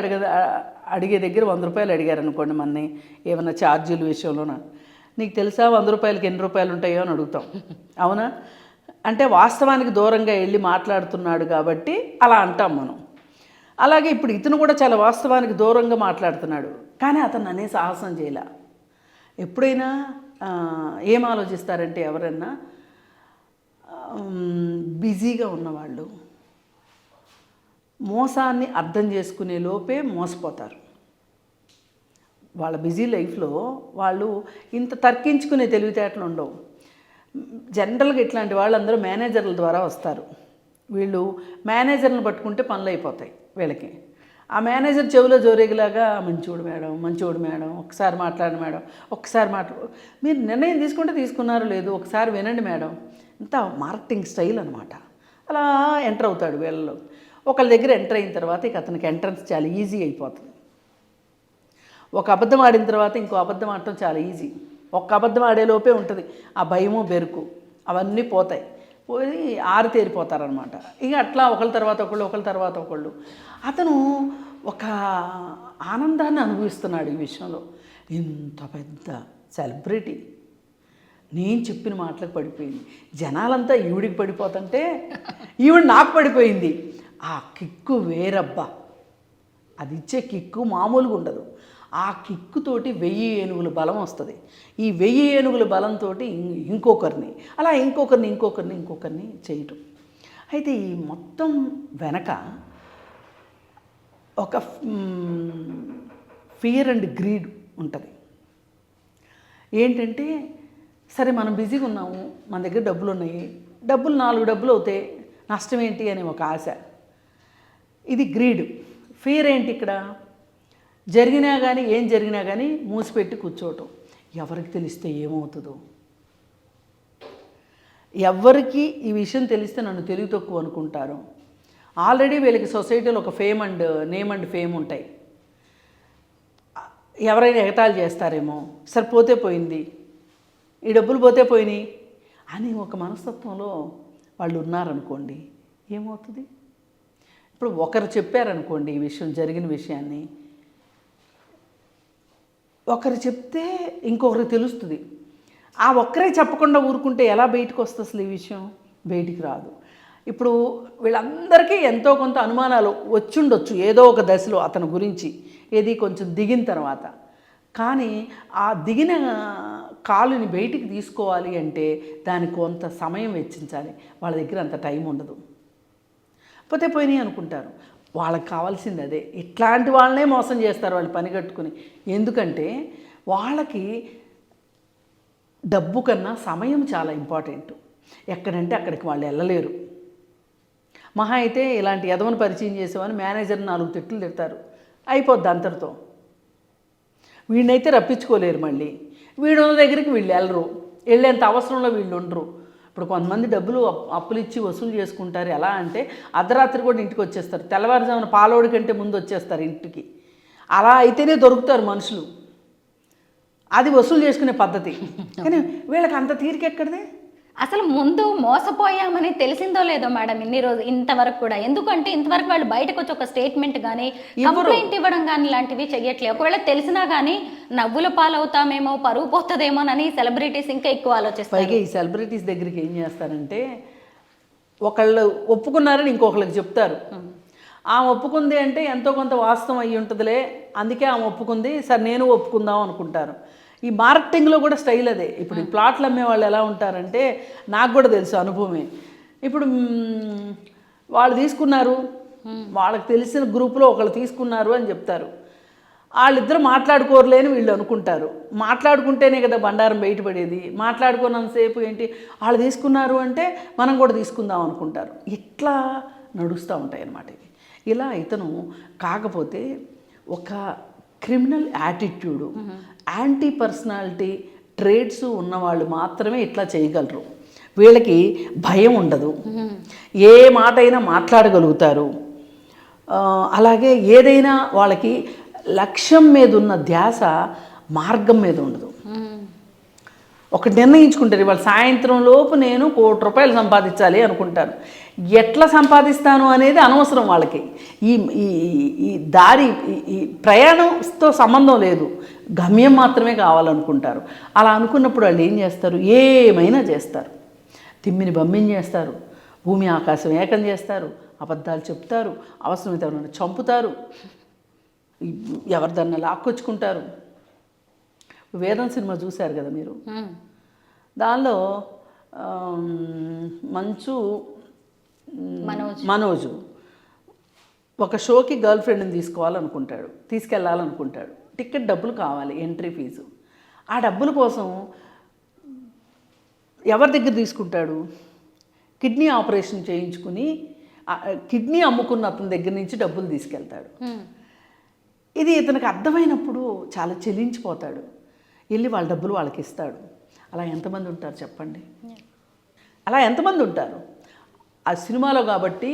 అడిగే దగ్గర 100 రూపాయలు అడిగారు అనుకోండి, మనని ఏమన్నా ఛార్జీల విషయంలోన, నీకు తెలుసా 100 రూపాయలకి ఎన్ని రూపాయలు ఉంటాయో అని అడుగుతాం. అవునా? అంటే వాస్తవానికి దూరంగా వెళ్ళి మాట్లాడుతున్నాడు కాబట్టి అలా అంటాం మనం. అలాగే ఇప్పుడు ఇతను కూడా చాలా వాస్తవానికి దూరంగా మాట్లాడుతున్నాడు, కానీ అతను అనే సాహసం చేయలే. ఎప్పుడైనా ఏం ఆలోచిస్తారంటే ఎవరన్నా బిజీగా ఉన్నవాళ్ళు మోసాన్ని అర్థం చేసుకునే లోపే మోసపోతారు. వాళ్ళ బిజీ లైఫ్లో వాళ్ళు ఇంత తర్కించుకునే తెలివితేటలు ఉండవు. జనరల్గా ఇట్లాంటి వాళ్ళందరూ మేనేజర్ల ద్వారా వస్తారు. వీళ్ళు మేనేజర్ని పట్టుకుంటే పనులు అయిపోతాయి వీళ్ళకి. ఆ మేనేజర్ చెవిలో జోరేగిలాగా మంచివాడు మేడం, ఒకసారి మాట్లాడండి మేడం, మీరు నిర్ణయం తీసుకుంటే తీసుకున్నారో లేదు, ఒకసారి వినండి మేడం. ఇంత మార్కెటింగ్ స్టైల్ అనమాట. అలా ఎంటర్ అవుతాడు వీళ్ళలో. ఒకళ్ళ దగ్గర ఎంటర్ అయిన తర్వాత ఇక అతనికి ఎంట్రన్స్ చాలా ఈజీ అయిపోతుంది. ఒక అబద్ధం ఆడిన తర్వాత ఇంకో అబద్ధం ఆడటం చాలా ఈజీ. ఒక్క అబద్ధం ఆడేలోపే ఉంటుంది ఆ భయము, బెరుకు అవన్నీ పోతాయి. పోయి ఆరితేరిపోతారనమాట. ఇక అట్లా ఒకళ్ళ తర్వాత ఒకళ్ళు అతను ఒక ఆనందాన్ని అనుభవిస్తున్నాడు ఈ విషయంలో. ఇంత పెద్ద సెలబ్రిటీ నేను చెప్పిన మాటలకు పడిపోయింది, జనాలంతా ఈవిడికి పడిపోతుంటే ఈవిడ నాకు పడిపోయింది. ఆ కిక్కు వేరబ్బా, అది ఇచ్చే కిక్కు మామూలుగా ఉండదు. ఆ కిక్కుతోటి 1000 ఏనుగుల బలం వస్తుంది. ఈ 1000 ఏనుగుల బలంతో ఇంకొకరిని అలా ఇంకొకరిని చేయటం. అయితే ఈ మొత్తం వెనక ఒక ఫియర్ అండ్ గ్రీడ్ ఉంటుంది. ఏంటంటే సరే మనం బిజీగా ఉన్నాము, మన దగ్గర డబ్బులు ఉన్నాయి, 4 డబ్బులు అవుతాయి, నష్టం ఏంటి అనే ఒక ఆశ. ఇది గ్రీడ్. ఫియర్ ఏంటి? ఇక్కడ ఏం జరిగినా కానీ మూసిపెట్టి కూర్చోవటం. ఎవరికి తెలిస్తే ఏమవుతుందో, ఎవరికి ఈ విషయం తెలిస్తే నన్ను తెలివి తక్కువ అనుకుంటారు. ఆల్రెడీ వీళ్ళకి సొసైటీలో ఒక నేమ్ అండ్ ఫేమ్ ఉంటాయి. ఎవరైనా ఎగతాళి చేస్తారేమో, సరే పోతే పోయింది, ఈ డబ్బులు పోతే పోయినాయి అని ఒక మనస్తత్వంలో వాళ్ళు ఉన్నారనుకోండి, ఏమవుతుంది? ఇప్పుడు ఒకరు చెప్పారనుకోండి ఈ విషయం, జరిగిన విషయాన్ని ఒకరు చెప్తే ఇంకొకరికి తెలుస్తుంది. ఆ ఒక్కరే చెప్పకుండా ఊరుకుంటే ఎలా బయటకు వస్తుంది? అసలు ఈ విషయం బయటికి రాదు. ఇప్పుడు వీళ్ళందరికీ ఎంతో కొంత అనుమానాలు వచ్చుండొచ్చు ఏదో ఒక దశలో అతని గురించి, ఏది కొంచెం దిగిన తర్వాత. కానీ ఆ దిగిన కాలుని బయటికి తీసుకోవాలి అంటే దానికి కొంత సమయం వెచ్చించాలి. వాళ్ళ దగ్గర అంత టైం ఉండదు. పోతే పోయినాయి అనుకుంటారు. వాళ్ళకి కావాల్సింది అదే. ఇట్లాంటి వాళ్ళనే మోసం చేస్తారు వాళ్ళు పని కట్టుకుని. ఎందుకంటే వాళ్ళకి డబ్బు కన్నా సమయం చాలా ఇంపార్టెంట్. ఎక్కడంటే అక్కడికి వాళ్ళు వెళ్ళలేరు. మహా అయితే ఇలాంటి ఎదవను పరిచయం చేసేవాని మేనేజర్ 4 తిట్లు తిడతారు, అయిపోద్ది అంతటితో. వీడినైతే రప్పించుకోలేరు. మళ్ళీ వీడు ఉన్న దగ్గరికి వీళ్ళు వెళ్ళరు, వెళ్ళేంత అవసరంలో వీళ్ళు ఉండరు. ఇప్పుడు కొంతమంది డబ్బులు అప్పులు ఇచ్చి వసూలు చేసుకుంటారు. ఎలా అంటే అర్ధరాత్రి కూడా ఇంటికి వచ్చేస్తారు, తెల్లవారుజామున పాలోడి కంటే ముందు వచ్చేస్తారు ఇంటికి. అలా అయితేనే దొరుకుతారు మనుషులు. అది వసూలు చేసుకునే పద్ధతి. కానీ వీళ్ళకి అంత తీరిక ఎక్కడిదే? అసలు ముందు మోసపోయామని తెలిసిందో లేదో మేడం ఇంతవరకు కూడా. ఎందుకంటే ఇంతవరకు వాళ్ళు బయటకు వచ్చి ఒక స్టేట్మెంట్ కానీ కంప్లైంట్ ఇవ్వడం కానీ ఇలాంటివి చెయ్యట్లేదు. ఒకవేళ తెలిసినా కానీ నవ్వుల పాలవుతామేమో, పరువు పోతుందేమోనని సెలబ్రిటీస్ ఇంకా ఎక్కువ ఆలోచిస్తారు. పైగా ఈ సెలబ్రిటీస్ దగ్గరికి ఏం చేస్తారంటే ఒకళ్ళు ఒప్పుకున్నారని ఇంకొకళ్ళకి చెప్తారు. ఆమె ఒప్పుకుంది అంటే ఎంతో కొంత వాస్తవం అయ్యి ఉంటుందిలే, అందుకే ఆమె ఒప్పుకుంది, సరే నేను ఒప్పుకుందాం అనుకుంటారు. ఈ మార్కెటింగ్లో కూడా స్టైల్ అదే. ఇప్పుడు ఈ ప్లాట్లు అమ్మే వాళ్ళు ఎలా ఉంటారంటే, నాకు కూడా తెలుసు అనుభవమే. ఇప్పుడు వాళ్ళు తీసుకున్నారు, వాళ్ళకి తెలిసిన గ్రూపులో ఒకళ్ళు తీసుకున్నారు అని చెప్తారు. వాళ్ళిద్దరు మాట్లాడుకోరులేని వీళ్ళు అనుకుంటారు. మాట్లాడుకుంటేనే కదా బండారం బయటపడేది. మాట్లాడుకున్నంతసేపు ఏంటి వాళ్ళు తీసుకున్నారు అంటే మనం కూడా తీసుకుందాం అనుకుంటారు. ఇట్లా నడుస్తూ ఉంటాయి అన్నమాట ఇవి. ఇలా ఇతను కాకపోతే ఒక criminal attitude, anti personality trades ఉన్నవాళ్ళు మాత్రమే ఇట్లా చేయగలరు. వీళ్ళకి భయం ఉండదు, ఏ మాట అయినా మాట్లాడగలుగుతారు. అలాగే ఏదైనా వాళ్ళకి లక్ష్యం మీద ఉన్న ధ్యాస మార్గం మీద ఉండదు. ఒకటి నిర్ణయించుకుంటారు, ఇవాళ సాయంత్రం లోపు నేను ₹1,00,00,000 సంపాదించాలి అనుకుంటాను. ఎట్లా సంపాదిస్తాను అనేది అనవసరం వాళ్ళకి. ఈ ఈ దారి ఈ ప్రయాణంతో సంబంధం లేదు, గమ్యం మాత్రమే కావాలనుకుంటారు. అలా అనుకున్నప్పుడు వాళ్ళు ఏం చేస్తారు? ఏమైనా చేస్తారు. తిమ్మిని బమ్మిని చేస్తారు, భూమి ఆకాశం ఏకం చేస్తారు, అబద్ధాలు చెప్తారు, అవసరమైతే ఎవరైనా చంపుతారు, ఎవరిదన్నా లాక్కొచ్చుకుంటారు. వేదం సినిమా చూశారు కదా మీరు, దానిలో మనోజు ఒక షోకి గర్ల్ ఫ్రెండ్ని తీసుకెళ్ళాలనుకుంటాడు. టికెట్ డబ్బులు కావాలి, ఎంట్రీ ఫీజు. ఆ డబ్బుల కోసం ఎవరి దగ్గర తీసుకుంటాడు? కిడ్నీ ఆపరేషన్ చేయించుకుని కిడ్నీ అమ్ముకున్న అతని దగ్గర నుంచి డబ్బులు తీసుకెళ్తాడు. ఇది ఇతనికి అర్థమైనప్పుడు చాలా చెల్లించిపోతాడు, వెళ్ళి వాళ్ళ డబ్బులు వాళ్ళకి ఇస్తాడు. అలా ఎంతమంది ఉంటారు చెప్పండి? అలా ఎంతమంది ఉంటారు? ఆ సినిమాలో కాబట్టి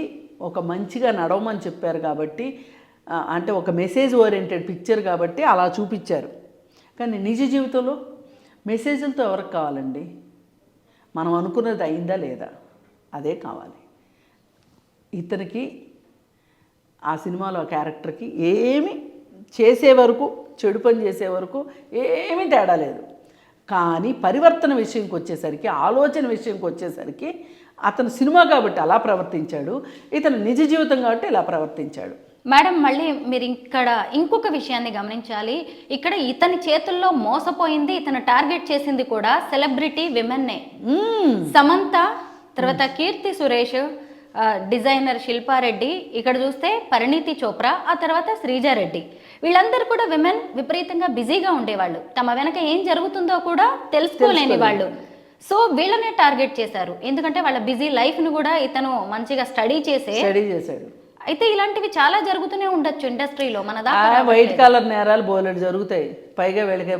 ఒక మంచిగా నడవమని చెప్పారు కాబట్టి, అంటే ఒక మెసేజ్ ఓరియంటెడ్ పిక్చర్ కాబట్టి అలా చూపించారు. కానీ నిజ జీవితంలో మెసేజ్లతో ఎవరికి కావాలండి? మనం అనుకున్నది అయిందా లేదా అదే కావాలి. ఇతనికి ఆ సినిమాలో ఆ క్యారెక్టర్కి ఏమి చేసే వరకు, చెడు పని చేసే వరకు ఏమీ తేడా లేదు. కానీ పరివర్తన విషయంకి వచ్చేసరికి, ఆలోచన విషయంకి వచ్చేసరికి అతను సినిమా కాబట్టి అలా ప్రవర్తించాడు, ఇతను నిజ జీవితం కాబట్టి ఇలా ప్రవర్తించాడు. మేడం మళ్ళీ మీరు ఇక్కడ ఇంకొక విషయాన్ని గమనించాలి. ఇక్కడ ఇతని చేతుల్లో మోసపోయింది, ఇతను టార్గెట్ చేసింది కూడా సెలబ్రిటీ విమెన్నే. సమంత, తర్వాత కీర్తి సురేష్, డిజైనర్ శిల్పారెడ్డి, ఇక్కడ చూస్తే పరిణీతి చోప్రా, ఆ తర్వాత శ్రీజారెడ్డి. వీళ్ళందరూ కూడా విమెన్ విపరీతంగా బిజీగా ఉండేవాళ్ళు, తమ వెనక ఏం జరుగుతుందో కూడా తెలుసుకోలేని వాళ్ళు. సో వీళ్ళనే టార్గెట్ చేశారు, ఎందుకంటే వాళ్ళ బిజీ లైఫ్ను కూడా ఇతను మంచిగా స్టడీ చేశాడు. అయితే ఇలాంటివి చాలా జరుగుతూనే ఉండొచ్చు ఇండస్ట్రీలో. మన దాకా వైట్ కాలర్ నేరాలు బోలెడు జరుగుతాయి. పైగా వీళ్ళకి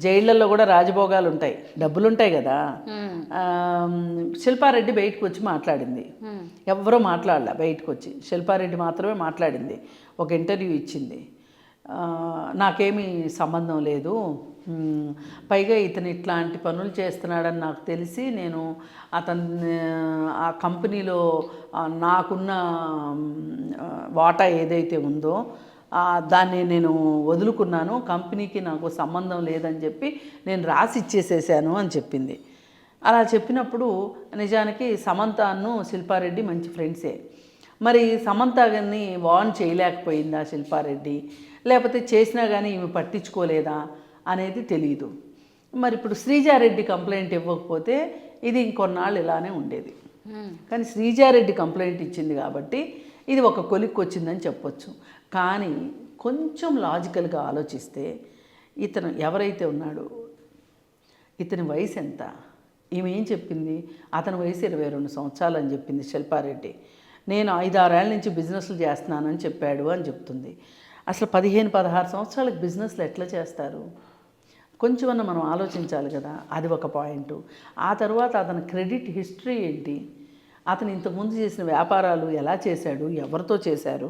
జైళ్ళల్లో కూడా రాజభోగాలు ఉంటాయి, డబ్బులు ఉంటాయి కదా. శిల్పారెడ్డి బయటకు వచ్చి మాట్లాడింది, ఎవరో మాట్లాడలే. బయటకు వచ్చి శిల్పారెడ్డి మాత్రమే మాట్లాడింది, ఒక ఇంటర్వ్యూ ఇచ్చింది. నాకేమీ సంబంధం లేదు, పైగా ఇతను ఇట్లాంటి పనులు చేస్తున్నాడని నాకు తెలిసి నేను ఆ కంపెనీలో నాకున్న వాటా ఏదైతే ఉందో దాన్ని నేను వదులుకున్నాను, కంపెనీకి నాకు సంబంధం లేదని చెప్పి నేను రాసి ఇచ్చేసేసాను అని చెప్పింది. అలా చెప్పినప్పుడు నిజానికి సమంతను శిల్పారెడ్డి మంచి ఫ్రెండ్సే. మరి సమంత గారిని వార్న్ చేయలేకపోయిందా శిల్పారెడ్డి, లేకపోతే చేసినా కానీ ఈమె పట్టించుకోలేదా అనేది తెలియదు. మరి ఇప్పుడు శ్రీజారెడ్డి కంప్లైంట్ ఇవ్వకపోతే ఇది ఇంకొన్నాళ్ళు ఇలానే ఉండేది. కానీ శ్రీజారెడ్డి కంప్లైంట్ ఇచ్చింది కాబట్టి ఇది ఒక కొలిక్కి వచ్చిందని చెప్పొచ్చు. కానీ కొంచెం లాజికల్గా ఆలోచిస్తే ఇతను ఎవరైతే ఉన్నాడో ఇతని వయసు ఎంత? ఈమె ఏం చెప్పింది? అతని వయసు 22 సంవత్సరాలు అని చెప్పింది శిల్పారెడ్డి. నేను 5-6 ఏళ్ళ నుంచి బిజినెస్లు చేస్తున్నానని చెప్పాడు అని చెప్తుంది. అసలు 15-16 సంవత్సరాలకు బిజినెస్లు ఎట్లా చేస్తారు? కొంచెమన్నా మనం ఆలోచించాలి కదా. అది ఒక పాయింట్. ఆ తర్వాత అతని క్రెడిట్ హిస్టరీ ఏంటి? అతను ఇంతకుముందు చేసిన వ్యాపారాలు ఎలా చేశాడు, ఎవరితో చేశారు?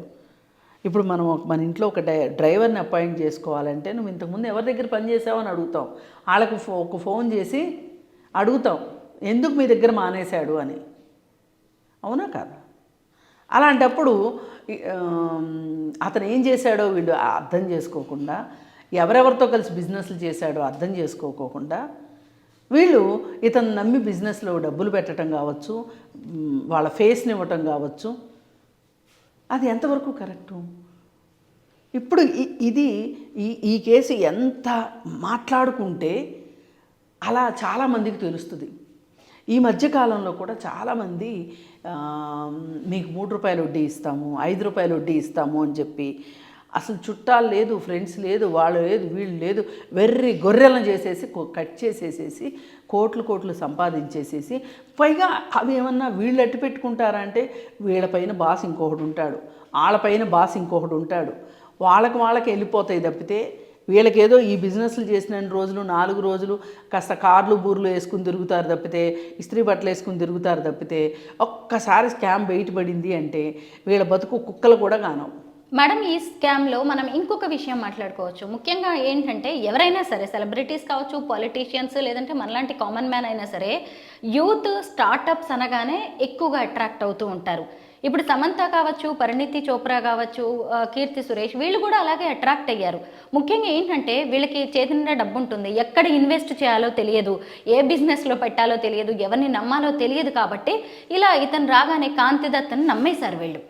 ఇప్పుడు మనం మన ఇంట్లో ఒక డ్రైవర్ని అపాయింట్ చేసుకోవాలంటే నువ్వు ఇంతకుముందు ఎవరి దగ్గర పనిచేసావు అని అడుగుతాం. వాళ్ళకు ఒక ఫోన్ చేసి అడుగుతాం, ఎందుకు మీ దగ్గర మానేశాడు అని. అవునా కాదా? అలాంటప్పుడు అతను ఏం చేశాడో వీళ్ళు అర్థం చేసుకోకుండా, ఎవరెవరితో కలిసి బిజినెస్లు చేశాడో అర్థం చేసుకోకుండా వీళ్ళు ఇతను నమ్మి బిజినెస్లో డబ్బులు పెట్టడం కావచ్చు, వాళ్ళ ఫేస్ని ఇవ్వటం కావచ్చు. అది ఎంతవరకు కరెక్టు? ఇప్పుడు ఇది ఈ కేసు ఎంత మాట్లాడుకుంటే అలా చాలామందికి తెలుస్తుంది. ఈ మధ్యకాలంలో కూడా చాలామంది మీకు 3 రూపాయలు వడ్డీ ఇస్తాము, 5 రూపాయలు వడ్డీ ఇస్తాము అని చెప్పి అసలు చుట్టాలు లేదు, ఫ్రెండ్స్ లేదు, వాళ్ళు లేదు, వీళ్ళు లేదు, వెర్రి గొర్రెలను చేసేసి కట్ చేసేసేసి కోట్లు సంపాదించేసేసి పైగా అవి ఏమన్నా వీళ్ళు అట్టి పెట్టుకుంటారా అంటే వీళ్ళపైన బాస్ ఇంకొకడు ఉంటాడు, వాళ్ళపైన బాస్ ఇంకొకడు ఉంటాడు, వాళ్ళకి వెళ్ళిపోతాయి తప్పితే వీళ్ళకేదో ఈ బిజినెస్లు చేసిన రోజులు 4 రోజులు కాస్త కార్లు బూర్లు వేసుకుని తిరుగుతారు తప్పితే, ఇస్త్రీ బట్టలు వేసుకుని తిరుగుతారు తప్పితే ఒక్కసారి స్కామ్ బయటపడింది అంటే వీళ్ళ బతుకు కుక్కలు కూడా కానవు. మేడం, ఈ స్కామ్లో మనం ఇంకొక విషయం మాట్లాడుకోవచ్చు. ముఖ్యంగా ఏంటంటే ఎవరైనా సరే, సెలబ్రిటీస్ కావచ్చు, పొలిటీషియన్స్, లేదంటే మనలాంటి కామన్ మ్యాన్ అయినా సరే, యూత్ స్టార్టప్స్ అనగానే ఎక్కువగా అట్రాక్ట్ అవుతూ ఉంటారు. ఇప్పుడు సమంత కావచ్చు, పరిణితి చోప్రా కావచ్చు, కీర్తి సురేష్, వీళ్ళు కూడా అలాగే అట్రాక్ట్ అయ్యారు. ముఖ్యంగా ఏంటంటే వీళ్ళకి చేతి నిండా డబ్బు ఉంటుంది, ఎక్కడ ఇన్వెస్ట్ చేయాలో తెలియదు, ఏ బిజినెస్లో పెట్టాలో తెలియదు, ఎవరిని నమ్మాలో తెలియదు. కాబట్టి ఇలా ఇతను రాగానే కాంతి దత్తని నమ్మేశారు వీళ్ళు.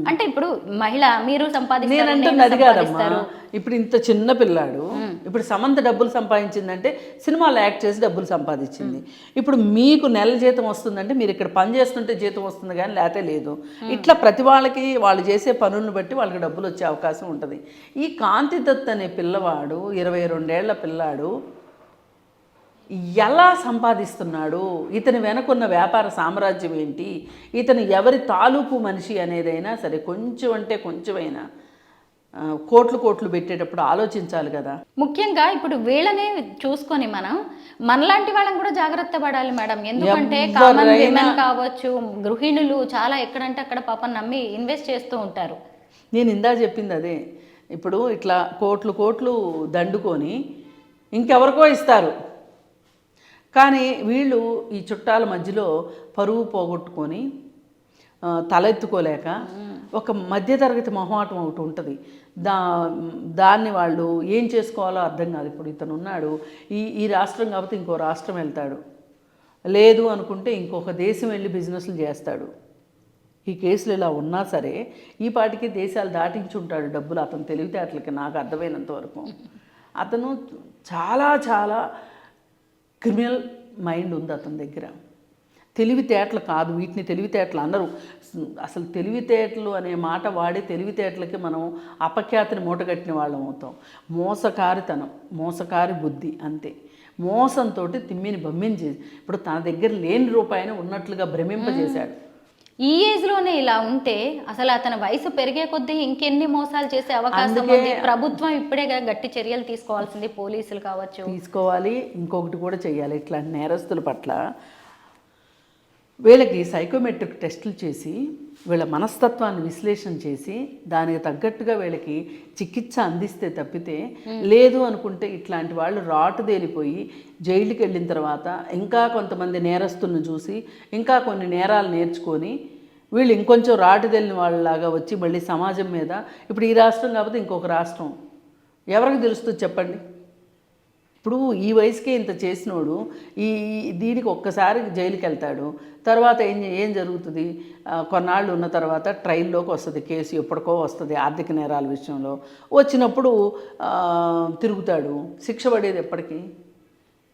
అంటే ఇప్పుడు మహిళ మీరు సంపాదిస్తారు. ఇప్పుడు ఇంత చిన్న పిల్లాడు, ఇప్పుడు సమంత డబ్బులు సంపాదించిందంటే సినిమాలో యాక్ట్ చేసి డబ్బులు సంపాదించింది. ఇప్పుడు మీకు నెల జీతం వస్తుందంటే మీరు ఇక్కడ పని చేస్తుంటే జీతం వస్తుంది కానీ లేతే లేదు. ఇట్లా ప్రతి వాళ్ళకి వాళ్ళు చేసే పనులను బట్టి వాళ్ళకి డబ్బులు వచ్చే అవకాశం ఉంటుంది. ఈ కాంతి దత్ అనే పిల్లవాడు 22 ఏళ్ల పిల్లాడు ఎలా సంపాదిస్తున్నాడు, ఇతని వెనకున్న వ్యాపార సామ్రాజ్యం ఏంటి, ఇతను ఎవరి తాలూకు మనిషి అనేదైనా సరే కొంచెం అంటే కొంచెమైనా కోట్లు పెట్టేటప్పుడు ఆలోచించాలి కదా. ముఖ్యంగా ఇప్పుడు వీళ్ళనే చూసుకొని మనలాంటి వాళ్ళని కూడా జాగ్రత్త పడాలి మేడం. ఎందుకంటే కామన్ విమెన్ కావచ్చు, గృహిణులు చాలా ఎక్కడంటే అక్కడ పాపం నమ్మి ఇన్వెస్ట్ చేస్తూ ఉంటారు. నేను ఇందా చెప్పింది అదే. ఇప్పుడు ఇట్లా కోట్లు దండుకొని ఇంకెవరికో ఇస్తారు. కానీ వీళ్ళు ఈ చుట్టాల మధ్యలో పరువు పోగొట్టుకొని తలెత్తుకోలేక ఒక మధ్యతరగతి మొహమాటం ఒకటి ఉంటుంది. దాన్ని వాళ్ళు ఏం చేసుకోవాలో అర్థం కాదు. ఇప్పుడు ఇతను ఉన్నాడు, ఈ రాష్ట్రం కాకపోతే ఇంకో రాష్ట్రం వెళ్తాడు, లేదు అనుకుంటే ఇంకొక దేశం వెళ్ళి బిజినెస్లు చేస్తాడు. ఈ కేసులు ఇలా ఉన్నా సరే ఈ పాటికి దేశాలు దాటించుంటాడు డబ్బులు అతను తెలివితేటలకి. నాకు అర్థమైనంత వరకు అతను చాలా క్రిమినల్ మైండ్ ఉంది అతని దగ్గర. తెలివితేటలు కాదు, వీటిని తెలివితేటలు అందరూ. అసలు తెలివితేటలు అనే మాట వాడి తెలివితేటలకి మనం అపఖ్యాతిని మూటగట్టిన వాళ్ళం అవుతాం. మోసకారితనం, మోసకారి బుద్ధి, అంతే. మోసంతో తిమ్మిని బమ్మిని చేసి ఇప్పుడు తన దగ్గర లేని రూపాయిని ఉన్నట్లుగా భ్రమింపజేశాడు. ఈ ఏజ్లోనే ఇలా ఉంటే అసలు అతని వయసు పెరిగే కొద్దీ ఇంకెన్ని మోసాలు చేసే అవకాశం ఉంది. ప్రభుత్వం ఇప్పుడే గట్టి చర్యలు తీసుకోవాల్సింది, పోలీసులు కావచ్చు తీసుకోవాలి. ఇంకొకటి కూడా చెయ్యాలి, ఇట్లాంటి నేరస్తుల పట్ల వీళ్ళకి సైకోమెట్రిక్ టెస్టులు చేసి వీళ్ళ మనస్తత్వాన్ని విశ్లేషణ చేసి దానికి తగ్గట్టుగా వీళ్ళకి చికిత్స అందిస్తే తప్పితే, లేదు అనుకుంటే ఇట్లాంటి వాళ్ళు రాటుదేలిపోయి జైలుకి వెళ్ళిన తర్వాత ఇంకా కొంతమంది నేరస్తులను చూసి ఇంకా కొన్ని నేరాలు నేర్చుకొని వీళ్ళు ఇంకొంచెం రాటుదేలిన వాళ్ళలాగా వచ్చి మళ్ళీ సమాజం మీద, ఇప్పుడు ఈ రాష్ట్రం కాకపోతే ఇంకొక రాష్ట్రం ఎవరికి తెలుస్తుంది చెప్పండి. ఇప్పుడు ఈ వయసుకే ఇంత చేసినోడు దీనికి ఒక్కసారి జైలుకి వెళ్తాడు. తర్వాత ఏం జరుగుతుంది? కొన్నాళ్ళు ఉన్న తర్వాత ట్రయల్లోకి వస్తుంది కేసు, ఎప్పటికో వస్తుంది. ఆర్థిక నేరాల విషయంలో వచ్చినప్పుడు తిరుగుతాడు. శిక్ష పడేది ఎప్పటికీ?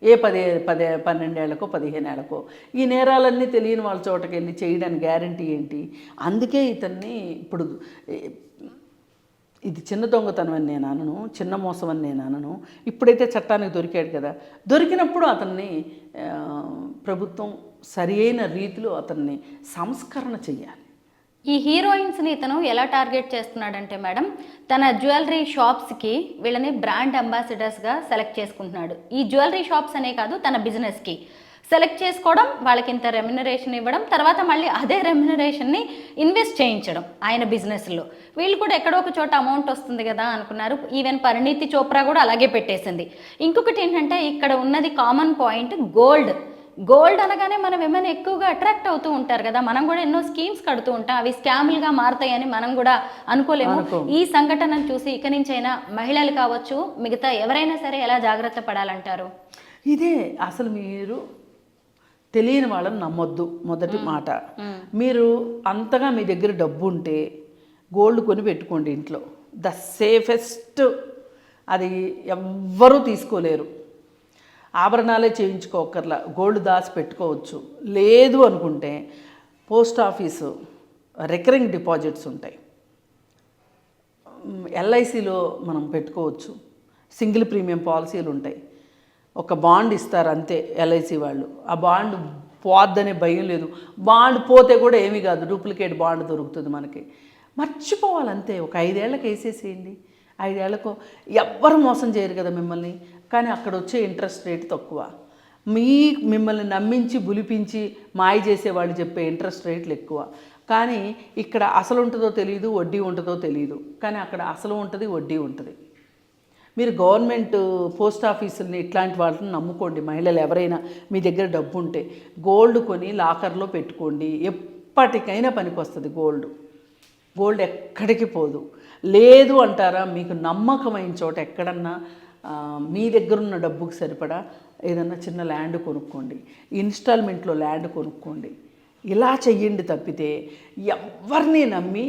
ఏ 12 ఏళ్ళకో 15 ఏళ్ళకో. ఈ నేరాలన్నీ తెలియని వాళ్ళ చోటకి వెళ్ళి చేయడానికి గ్యారంటీ ఏంటి? అందుకే ఇతన్ని ఇప్పుడు ఇది చిన్న దొంగతనం అని నేను అనను, చిన్న మోసం అని నేను అనను. ఇప్పుడైతే చట్టానికి దొరికాడు కదా, దొరికినప్పుడు అతన్ని ప్రభుత్వం సరి అయిన రీతిలో అతన్ని సంస్కరణ చెయ్యాలి. ఈ హీరోయిన్స్ని ఇతను ఎలా టార్గెట్ చేస్తున్నాడంటే మేడం, తన జ్యువెలరీ షాప్స్కి వీళ్ళని బ్రాండ్ అంబాసిడర్స్గా సెలెక్ట్ చేసుకుంటున్నాడు. ఈ జ్యువెలరీ షాప్స్ అనే కాదు, తన బిజినెస్కి సెలెక్ట్ చేసుకోవడం, వాళ్ళకి ఇంత రెమ్యునరేషన్ ఇవ్వడం, తర్వాత మళ్ళీ అదే రెమ్యునరేషన్ని ఇన్వెస్ట్ చేయించడం ఆయన బిజినెస్లో. వీళ్ళు కూడా ఎక్కడో ఒక చోట అమౌంట్ వస్తుంది కదా అనుకున్నారు. ఈవెన్ పరిణీతి చోప్రా కూడా అలాగే పెట్టేసింది. ఇంకొకటి ఏంటంటే ఇక్కడ ఉన్నది కామన్ పాయింట్ గోల్డ్ అనగానే మనం ఏమైనా ఎక్కువగా అట్రాక్ట్ అవుతూ ఉంటారు కదా, మనం కూడా ఎన్నో స్కీమ్స్ కడుతూ ఉంటాం, అవి స్కామ్లుగా మారుతాయని మనం కూడా అనుకోలేము. ఈ సంఘటనను చూసి ఇక నుంచైనా మహిళలు కావచ్చు, మిగతా ఎవరైనా సరే ఎలా జాగ్రత్త పడాలంటారు? ఇదే అసలు మీరు తెలియని వాళ్ళని నమ్మొద్దు. మొదటి మాట, మీరు అంతగా మీ దగ్గర డబ్బు ఉంటే గోల్డ్ కొని పెట్టుకోండి ఇంట్లో. ద సేఫెస్ట్, అది ఎవ్వరూ తీసుకోలేరు. ఆభరణాలే చేయించుకోకర్లా, గోల్డ్ దాచి పెట్టుకోవచ్చు. లేదు అనుకుంటే పోస్ట్ ఆఫీసు రికరింగ్ డిపాజిట్స్ ఉంటాయి, ఎల్ఐసిలో మనం పెట్టుకోవచ్చు, సింగిల్ ప్రీమియం పాలసీలు ఉంటాయి. ఒక బాండ్ ఇస్తారు అంతే ఎల్ఐసి వాళ్ళు, ఆ బాండ్ పోద్దనే భయం లేదు. బాండ్ పోతే కూడా ఏమీ కాదు, డూప్లికేట్ బాండ్ దొరుకుతుంది మనకి. మర్చిపోవాలంతే. ఒక 5 ఏళ్ళకి వేసేసేయండి. 5 ఏళ్లకు ఎవ్వరు మోసం చేయరు కదా మిమ్మల్ని, కానీ అక్కడ వచ్చే ఇంట్రెస్ట్ రేట్ తక్కువ. మిమ్మల్ని నమ్మించి బులిపించి మాయ చేసేవాళ్ళు చెప్పే ఇంట్రెస్ట్ రేట్లు ఎక్కువ. కానీ ఇక్కడ అసలు ఉంటుందో తెలియదు, వడ్డీ ఉంటుందో తెలియదు. కానీ అక్కడ అసలు ఉంటుంది, వడ్డీ ఉంటుంది. మీరు గవర్నమెంట్ పోస్ట్ ఆఫీసుల్ని ఇట్లాంటి వాళ్ళని నమ్ముకోండి. మహిళలు ఎవరైనా మీ దగ్గర డబ్బు ఉంటే గోల్డ్ కొని లాకర్లో పెట్టుకోండి. ఎప్పటికైనా పనికి వస్తుంది గోల్డ్ ఎక్కడికి పోదు. లేదు అంటారా, మీకు నమ్మకమైన చోట ఎక్కడన్నా మీ దగ్గర ఉన్న డబ్బుకి సరిపడా ఏదన్నా చిన్న ల్యాండ్ కొనుక్కోండి, ఇన్స్టాల్మెంట్లో ల్యాండ్ కొనుక్కోండి. ఇలా చెయ్యండి తప్పితే ఎవరిని నమ్మి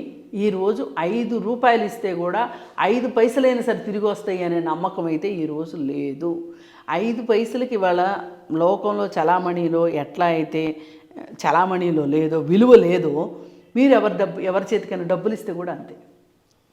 ఈరోజు 5 రూపాయలు ఇస్తే కూడా 5 పైసలైనా సరే తిరిగి వస్తాయి అనే నమ్మకం అయితే ఈరోజు లేదు. 5 పైసలకి ఇవాళ లోకంలో చలామణిలో ఎట్లా అయితే చలామణిలో లేదో, విలువ లేదో, మీరు ఎవరి చేతికైనా డబ్బులు ఇస్తే కూడా అంతే.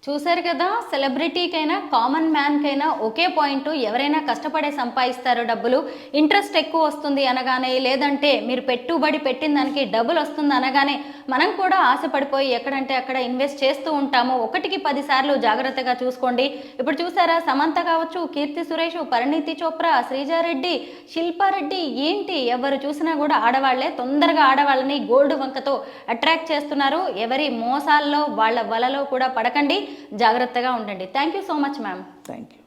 చూశారు కదా, సెలబ్రిటీకైనా కామన్ మ్యాన్కైనా ఒకే పాయింట్, ఎవరైనా కష్టపడే సంపాదిస్తారు డబ్బులు, ఇంట్రెస్ట్ ఎక్కువ వస్తుంది అనగానే, లేదంటే మీరు పెట్టుబడి పెట్టిన దానికి డబ్బులు వస్తుంది అనగానే మనం కూడా ఆశపడిపోయి ఎక్కడంటే అక్కడ ఇన్వెస్ట్ చేస్తూ ఉంటాము. 1కి 10 సార్లు జాగ్రత్తగా చూసుకోండి. ఇప్పుడు చూసారా, సమంత కావచ్చు, కీర్తి సురేష్, పరిణీతి చోప్రా, శ్రీజారెడ్డి, శిల్పారెడ్డి, ఏంటి ఎవరు చూసినా కూడా ఆడవాళ్లే. తొందరగా ఆడవాళ్ళని గోల్డ్ వంకతో అట్రాక్ట్ చేస్తున్నారు. ఎవరి మోసాల్లో వాళ్ళ వలలో కూడా పడకండి, జాగ్రత్తగా ఉండండి. Thank you so much ma'am. Thank you.